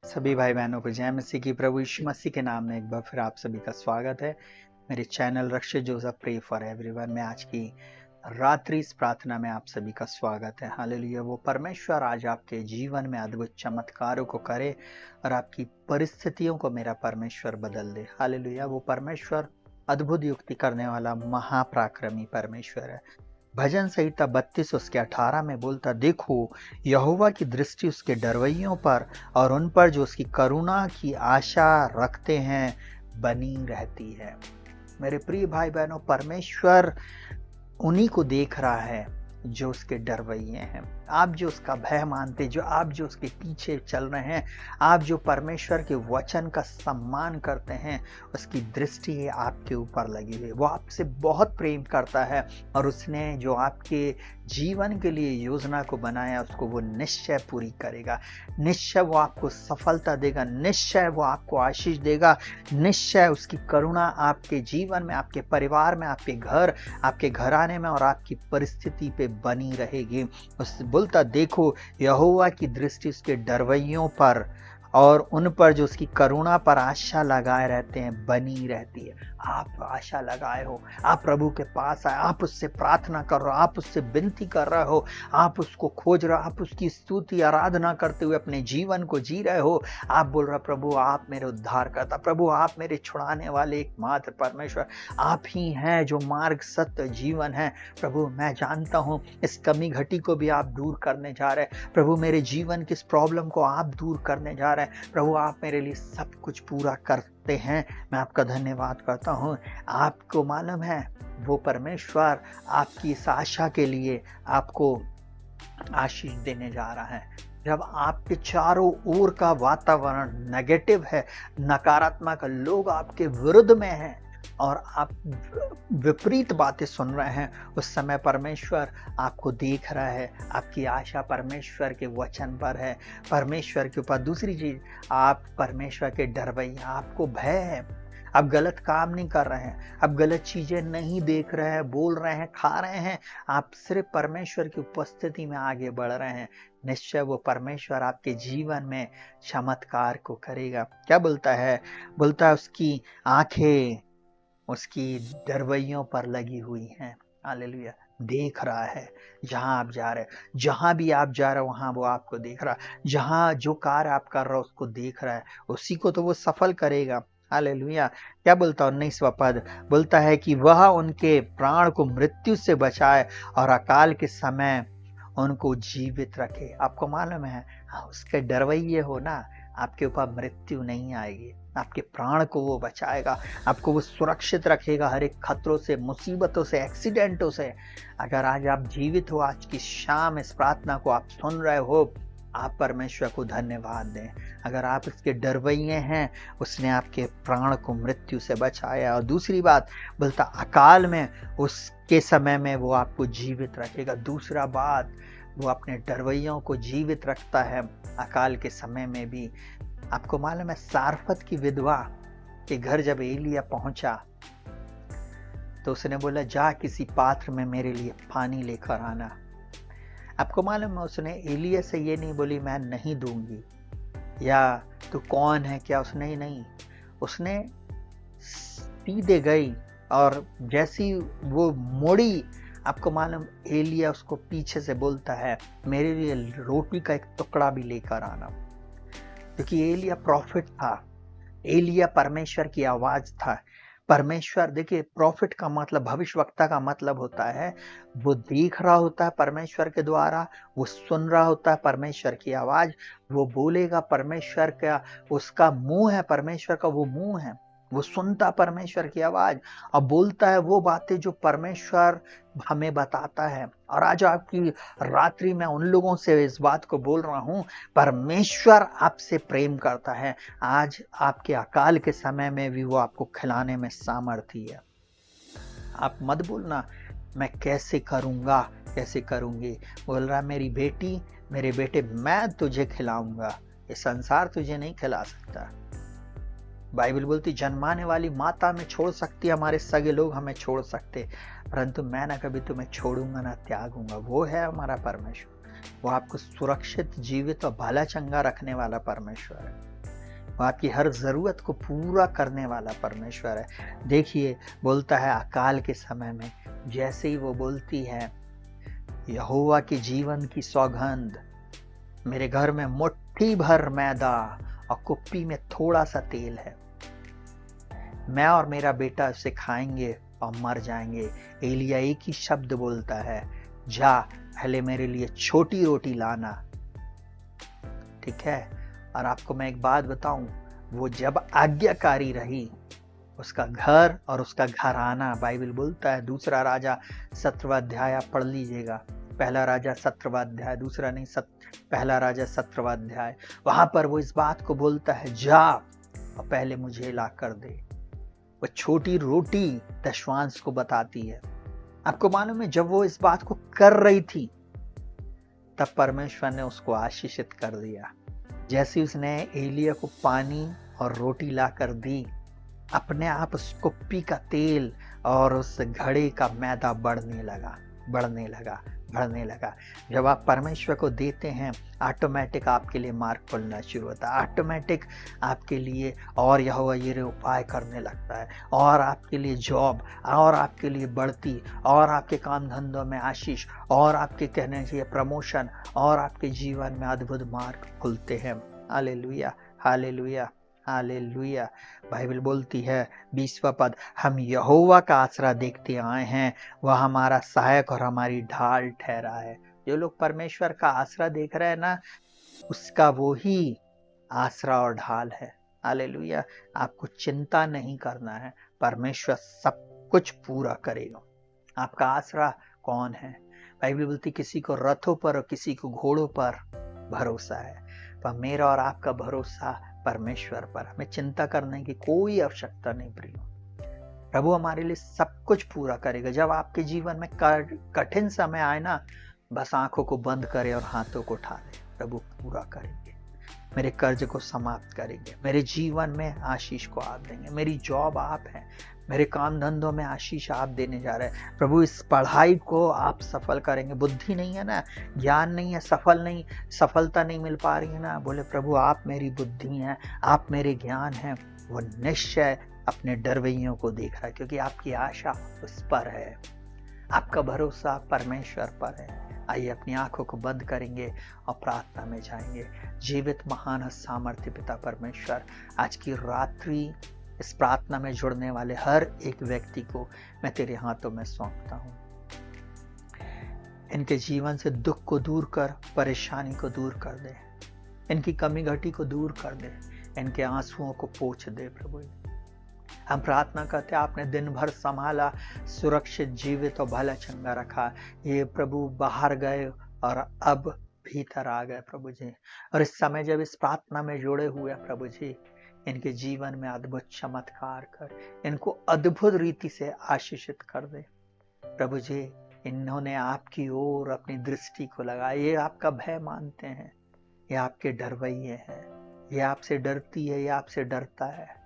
सभी भाई बहनों को जय मसीह की। प्रभु यीशु मसीह के नाम में एक बार फिर आप सभी का स्वागत है मेरे channel Rakshit Joseph pray for everyone में। आज की रात्रि इस प्रार्थना में आप सभी का स्वागत है। हालेलुया। वो परमेश्वर आज आपके जीवन में अद्भुत चमत्कारों को करे और आपकी परिस्थितियों को मेरा परमेश्वर बदल दे। हालेलुया। वो परमेश्वर अद्भुत युक्ति करने वाला महापराक्रमी परमेश्वर है। भजन संहिता 32 उसके 18 में बोलता, देखो यहोवा की दृष्टि उसके डरवैयों पर और उन पर जो उसकी करुणा की आशा रखते हैं बनी रहती है। मेरे प्रिय भाई बहनों, परमेश्वर उन्हीं को देख रहा है जो उसके डरवैये हैं। आप जो उसका भय मानते, जो आप जो उसके पीछे चल रहे हैं, आप जो परमेश्वर के वचन का सम्मान करते हैं, उसकी दृष्टि आपके ऊपर लगी हुई। वो आपसे बहुत प्रेम करता है और उसने जो आपके जीवन के लिए योजना को बनाया उसको वो निश्चय पूरी करेगा। निश्चय वो आपको सफलता देगा, निश्चय वो आपको आशीष देगा, निश्चय उसकी करुणा आपके जीवन में, आपके परिवार में, आपके घराने में और आपकी परिस्थिति पे बनी रहेगी। उस बोलता, देखो यहोवा की दृष्टि उसके डरवैयों पर और उन पर जो उसकी करुणा पर आशा लगाए रहते हैं बनी रहती है। आप आशा लगाए हो, आप प्रभु के पास आए, आप उससे प्रार्थना कर रहे हो, आप उससे विनती कर रहे हो, आप उसको खोज रहे हो, आप उसकी स्तुति आराधना करते हुए अपने जीवन को जी रहे हो। आप बोल रहे हो, प्रभु आप मेरे उद्धार करता, प्रभु आप मेरे छुड़ाने वाले एकमात्र परमेश्वर, आप ही हैं जो मार्ग सत्य जीवन है। प्रभु मैं जानता हूँ इस कमी घटी को भी आप दूर करने जा रहे हैं। प्रभु मेरे जीवन की इस प्रॉब्लम को आप दूर करने जा रहे हैं। प्रभु आप मेरे लिए सब कुछ पूरा करते हैं। मैं आपका धन्यवाद करता हूँ। आपको मालूम है वो परमेश्वर आपकी इस आशा के लिए आपको आशीष देने जा रहा है। जब आपके चारों ओर का वातावरण नेगेटिव है, नकारात्मक, लोग आपके विरुद्ध में हैं और आप विपरीत बातें सुन रहे हैं, उस समय परमेश्वर आपको देख रहा है। आपकी आशा परमेश्वर के वचन पर है, परमेश्वर के ऊपर। दूसरी चीज, आप परमेश्वर के डरवैया, आपको भय है। आप गलत काम नहीं कर रहे हैं, आप गलत चीजें नहीं देख रहे हैं, बोल रहे हैं, खा रहे हैं। आप सिर्फ परमेश्वर की उपस्थिति में आगे बढ़ रहे हैं। निश्चय वो परमेश्वर आपके जीवन में चमत्कार को करेगा। क्या बोलता है? बोलता है उसकी आंखें उसकी डरवैयों पर लगी हुई हैं। हालेलुया। देख रहा है जहां आप जा रहे हैं, जहां भी आप जा रहे हो वहां वो आपको देख रहा है। जहां जो कार्य आप कर रहे हो उसको देख रहा है, उसी को तो वो सफल करेगा। हालेलुया। क्या बोलता है 19वां पद? बोलता है कि वह उनके प्राण को मृत्यु से बचाए और अकाल के समय उनको जीवित रखे। आपको मालूम है उसके डरवैये हो ना, आपके ऊपर मृत्यु नहीं आएगी, आपके प्राण को वो बचाएगा, आपको वो सुरक्षित रखेगा हर एक खतरों से, मुसीबतों से, एक्सीडेंटों से। अगर आज आप जीवित हो, आज की शाम इस प्रार्थना को आप सुन रहे हो, आप परमेश्वर को धन्यवाद दें। अगर आप इसके डरवैये हैं, उसने आपके प्राण को मृत्यु से बचाया। और दूसरी बात बोलता, अकाल में उसके समय में वो आपको जीवित रखेगा। दूसरा बात, वो अपने डरवैयों को जीवित रखता है अकाल के समय में भी। आपको मालूम है सारफत की विधवा के घर जब एलिया पहुंचा तो उसने बोला, जा किसी पात्र में मेरे लिए पानी लेकर आना। आपको मालूम है उसने एलिया से ये नहीं बोली मैं नहीं दूंगी या तू कौन है क्या, उसने ही नहीं, उसने सीधे गई और जैसी वो मुड़ी, आपको मालूम एलिया उसको पीछे से बोलता है मेरे लिए रोटी का एक टुकड़ा भी लेकर आना। क्योंकि एलिया प्रॉफिट था, एलिया परमेश्वर की आवाज था। परमेश्वर, देखिए प्रॉफिट का मतलब, भविष्यवक्ता का मतलब होता है वो देख रहा होता है परमेश्वर के द्वारा, वो सुन रहा होता है परमेश्वर की आवाज, वो बोलेगा परमेश्वर का, उसका मुंह है परमेश्वर का, वो मुंह है, वो सुनता परमेश्वर की आवाज और बोलता है वो बातें जो परमेश्वर हमें बताता है। और आज आपकी रात्रि में उन लोगों से इस बात को बोल रहा हूं, परमेश्वर आपसे प्रेम करता है। आज आपके अकाल के समय में भी वो आपको खिलाने में सामर्थ्य है। आप मत बोलना मैं कैसे करूंगा, कैसे करूंगी। बोल रहा मेरी बेटी, मेरे बेटे, मैं तुझे खिलाऊंगा, ये संसार तुझे नहीं खिला सकता। बाइबल बोलती जन्माने वाली माता में छोड़ सकती, हमारे सगे लोग हमें छोड़ सकते, परंतु मैं ना कभी तुम्हें छोड़ूंगा ना त्यागूंगा। वो है हमारा परमेश्वर, वो आपको सुरक्षित, जीवित और भला चंगा रखने वाला परमेश्वर है। वो आपकी हर ज़रूरत को पूरा करने वाला परमेश्वर है। देखिए, बोलता है अकाल के समय में जैसे ही वो बोलती है, यहोवा के जीवन की सौगंध, मेरे घर में मुट्ठी भर मैदा और कुप्पी में थोड़ा सा तेल है, मैं और मेरा बेटा उसे खाएंगे और मर जाएंगे। एलिया एक ही शब्द बोलता है, जा पहले मेरे लिए छोटी रोटी लाना। ठीक है। और आपको मैं एक बात बताऊं, वो जब आज्ञाकारी रही, उसका घर और उसका घराना, बाइबल बोलता है, दूसरा राजा 17वां अध्याय आप पढ़ लीजिएगा, पहला राजा 17वां अध्याय, दूसरा नहीं, पहला राजा 17वां अध्याय, वहां पर वो इस बात को बोलता है, जा और पहले मुझे ला कर दे। वो छोटी रोटी दशवांश को बताती है। आपको मालूम है, जब वो इस बात को कर रही थी तब परमेश्वर ने उसको आशीषित कर दिया। जैसे उसने एलिया को पानी और रोटी ला कर दी, अपने आप उस कुप्पी का तेल और उस घड़े का मैदा बढ़ने लगा। जब आप परमेश्वर को देते हैं, ऑटोमेटिक आपके लिए मार्ग खुलना शुरू होता है, ऑटोमेटिक आपके लिए और यहोवा यिरे उपाय करने लगता है, और आपके लिए जॉब, और आपके लिए बढ़ती, और आपके काम धंधों में आशीष, और आपके कहने चाहिए प्रमोशन, और आपके जीवन में अद्भुत मार्ग खुलते हैं। Hallelujah, hallelujah, hallelujah. बाइबल बोलती है 20वां पद, हम यहोवा का आसरा देखते आए हैं, वह हमारा सहायक और हमारी ढाल ठहरा है। जो लोग परमेश्वर का आसरा देख रहे हैं ना, उसका वो ही आसरा और ढाल है। हालेलुया। आपको चिंता नहीं करना है, परमेश्वर सब कुछ पूरा करेगा। आपका आसरा कौन है? बाइबल बोलती किसी को रथों पर और किसी को घोड़ों पर भरोसा है, पर मेरा और आपका भरोसा परमेश्वर पर। हमें चिंता करने की कोई आवश्यकता नहीं प्रियो। प्रभु हमारे लिए सब कुछ पूरा करेगा। जब आपके जीवन में कठिन समय आए ना, बस आंखों को बंद करे और हाथों को उठा दे, प्रभु पूरा करेंगे, मेरे कर्ज को समाप्त करेंगे, मेरे जीवन में आशीष को आप देंगे, मेरी जॉब आप हैं, मेरे काम धंधों में आशीष आप देने जा रहे हैं। प्रभु इस पढ़ाई को आप सफल करेंगे। बुद्धि नहीं है ना, ज्ञान नहीं है, सफलता नहीं मिल पा रही है ना, बोले प्रभु आप मेरी बुद्धि हैं, आप मेरे ज्ञान हैं। वो निश्चय अपने डरवैयों को देख रहा है, क्योंकि आपकी आशा उस पर है, आपका भरोसा परमेश्वर पर है। आइए अपनी आंखों को बंद करेंगे और प्रार्थना में जाएंगे। जीवित महान सामर्थ्य पिता परमेश्वर, आज की रात्रि इस प्रार्थना में जुड़ने वाले हर एक व्यक्ति को मैं तेरे हाथों में सौंपता हूं। इनके जीवन से दुख को दूर कर, परेशानी को दूर कर दे, इनकी कमी घटी को दूर कर दे, इनके आंसुओं को पोंछ दे। प्रभु हम प्रार्थना करते, आपने दिन भर संभाला, सुरक्षित, जीवित और भला चंगा रखा। ये प्रभु बाहर गए और अब भीतर आ गए प्रभु जी, और इस समय जब इस प्रार्थना में जुड़े हुए प्रभु जी, इनके जीवन में अद्भुत चमत्कार कर, इनको अद्भुत रीति से आशीषित कर दे प्रभु जी। इन्होंने आपकी ओर अपनी दृष्टि को लगाया, ये आपका भय मानते हैं, ये आपके डरवैये हैं, ये आपसे डरती है, ये आपसे डरता है।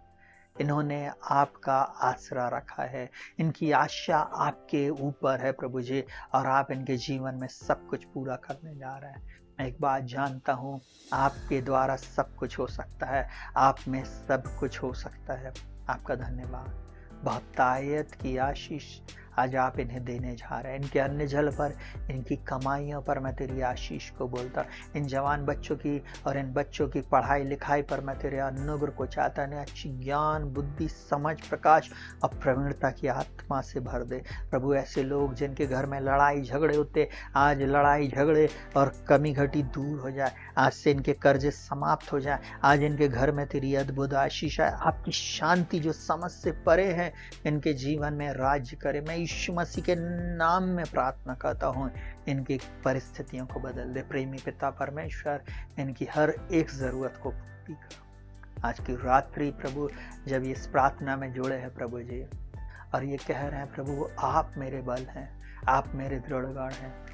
इन्होंने आपका आसरा रखा है, इनकी आशा आपके ऊपर है प्रभु जी, और आप इनके जीवन में सब कुछ पूरा करने जा रहे हैं। मैं एक बात जानता हूँ, आपके द्वारा सब कुछ हो सकता है, आप में सब कुछ हो सकता है। आपका धन्यवाद। बहुतायत की आशीष आज आप इन्हें देने जा रहे हैं। इनके अन्न जल पर, इनकी कमाइयों पर मैं तेरी आशीष को बोलता। इन जवान बच्चों की और इन बच्चों की पढ़ाई लिखाई पर मैं तेरे अनुग्रह को चाहता नहीं। अच्छी ज्ञान, बुद्धि, समझ, प्रकाश और प्रवीणता की आत्मा से भर दे प्रभु। ऐसे लोग जिनके घर में लड़ाई झगड़े होते, आज लड़ाई झगड़े और कमी घटी दूर हो जाए। आज से इनके कर्जे समाप्त हो जाए। आज इनके घर में तेरी अद्भुत आशीष है। आपकी शांति जो समझ से परे है, इनके जीवन में राज्य करे। मैं यीशु मसीह के नाम में प्रार्थना करता हूँ, इनकी परिस्थितियों को बदल दे। प्रेमी पिता परमेश्वर, इनकी हर एक जरूरत को पूरी करो। आज की रात्रि प्रभु जब ये इस प्रार्थना में जुड़े हैं प्रभु जी, और ये कह रहे हैं प्रभु आप मेरे बल हैं, आप मेरे दृढ़गढ़ हैं,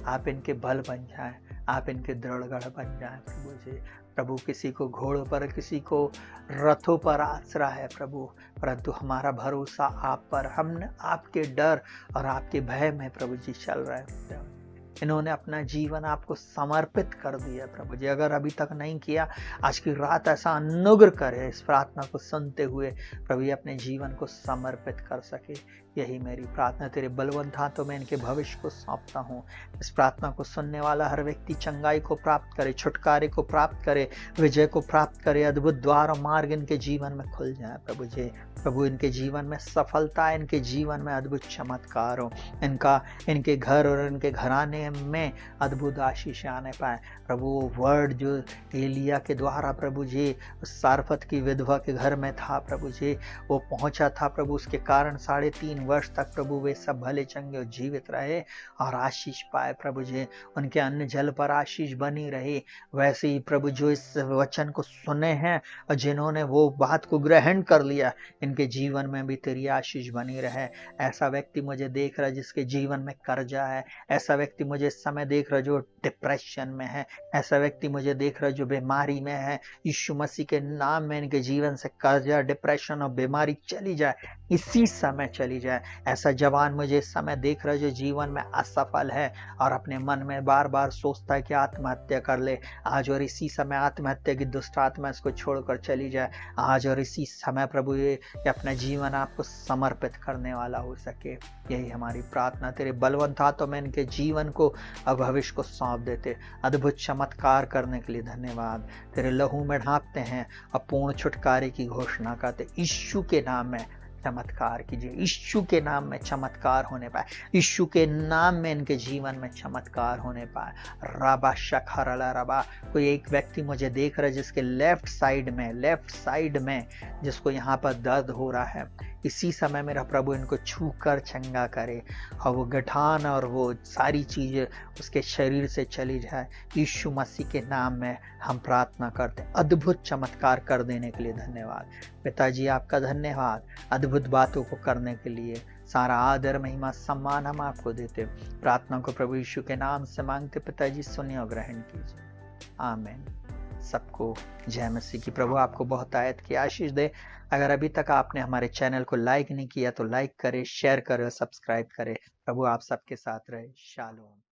आप इनके बल बन जाएं, आप इनके दृढ़गढ़ बन जाएं प्रभु जी। प्रभु किसी को घोड़ों पर, किसी को रथों पर आसरा है प्रभु, परंतु हमारा भरोसा आप पर। हम आपके डर और आपके भय में प्रभु जी चल रहे हैं। इन्होंने अपना जीवन आपको समर्पित कर दिया प्रभु जी। अगर अभी तक नहीं किया, आज की रात ऐसा अनुग्रह करे इस प्रार्थना को सुनते हुए प्रभु जी अपने जीवन को समर्पित कर सके। यही मेरी प्रार्थना तेरे बलवंत हाथों में इनके भविष्य को सौंपता हूँ। इस प्रार्थना को सुनने वाला हर व्यक्ति चंगाई को प्राप्त करे, छुटकारे को प्राप्त करे, विजय को प्राप्त करे, अद्भुत द्वार और मार्ग इनके जीवन में खुल जाए प्रभु जी। प्रभु इनके जीवन में सफलता, इनके जीवन में अद्भुत चमत्कार हो, इनके घर और इनके घराने में अद्भुत आशीष आने पाए प्रभु। वर्ड जो एलिया के द्वारा प्रभु जी सारफत की विधवा के घर में था प्रभु जी, वो पहुंचा था प्रभु, उसके कारण 3.5 वर्ष तक प्रभु वे सब भले चंगे और जीवित रहे और आशीष पाए प्रभु जी। उनके अन्न जल पर आशीष बनी रही। वैसे ही प्रभु जो इस वचन को सुने हैं और जिन्होंने वो बात को ग्रहण कर लिया, इनके जीवन में भी तेरी आशीष बनी रहे। ऐसा व्यक्ति मुझे देख रहा है जिसके जीवन में कर्जा है, ऐसा व्यक्ति मुझे इस समय देख रहा है जो डिप्रेशन में है, ऐसा व्यक्ति मुझे देख रहा है जो बीमारी में है। यीशु मसीह के नाम में इनके जीवन से कर्जा, डिप्रेशन और बीमारी चली जाए, इसी समय चली जाए। ऐसा जवान मुझे इस समय देख रहा है जो जीवन में असफल है और अपने मन में बार बार सोचता है कि आत्महत्या कर ले। आज और इसी समय आत्महत्या की दुष्ट आत्मा इसको छोड़कर चली जाए। आज और इसी समय प्रभु ये अपना जीवन आपको समर्पित करने वाला हो सके। यही हमारी प्रार्थना तेरे बलवंत हाथों में इनके जीवन को और भविष्य को सौंप देते। अद्भुत चमत्कार करने के लिए धन्यवाद। तेरे लहू में ढांपते हैं और पूर्ण छुटकारे की घोषणा करते। यीशु के नाम में चमत्कार कीजिए, यीशु के नाम में चमत्कार होने पाए, यीशु के नाम में इनके जीवन में चमत्कार होने पाए। रबा शखरला रबा। कोई एक व्यक्ति मुझे देख रहा है जिसके लेफ्ट साइड में जिसको यहाँ पर दर्द हो रहा है, इसी समय मेरा प्रभु इनको छू कर चंगा करे और वो गठान और वो सारी चीजें उसके शरीर से चली जाए। यीशु मसीह के नाम में हम प्रार्थना करते हैं। अद्भुत चमत्कार कर देने के लिए धन्यवाद पिताजी, आपका धन्यवाद। अद्भुत बातों को करने के लिए सारा आदर, महिमा, सम्मान हम आपको देते। प्रार्थना को प्रभु यीशु के नाम से मांगते पिताजी, सुनिए और ग्रहण कीजिए। आमीन। सबको जय मसीह की। प्रभु आपको बहुत आयत की आशीष दे। अगर अभी तक आपने हमारे चैनल को लाइक नहीं किया तो लाइक करें, शेयर करें, सब्सक्राइब करें। प्रभु आप सबके साथ रहे। शालोम।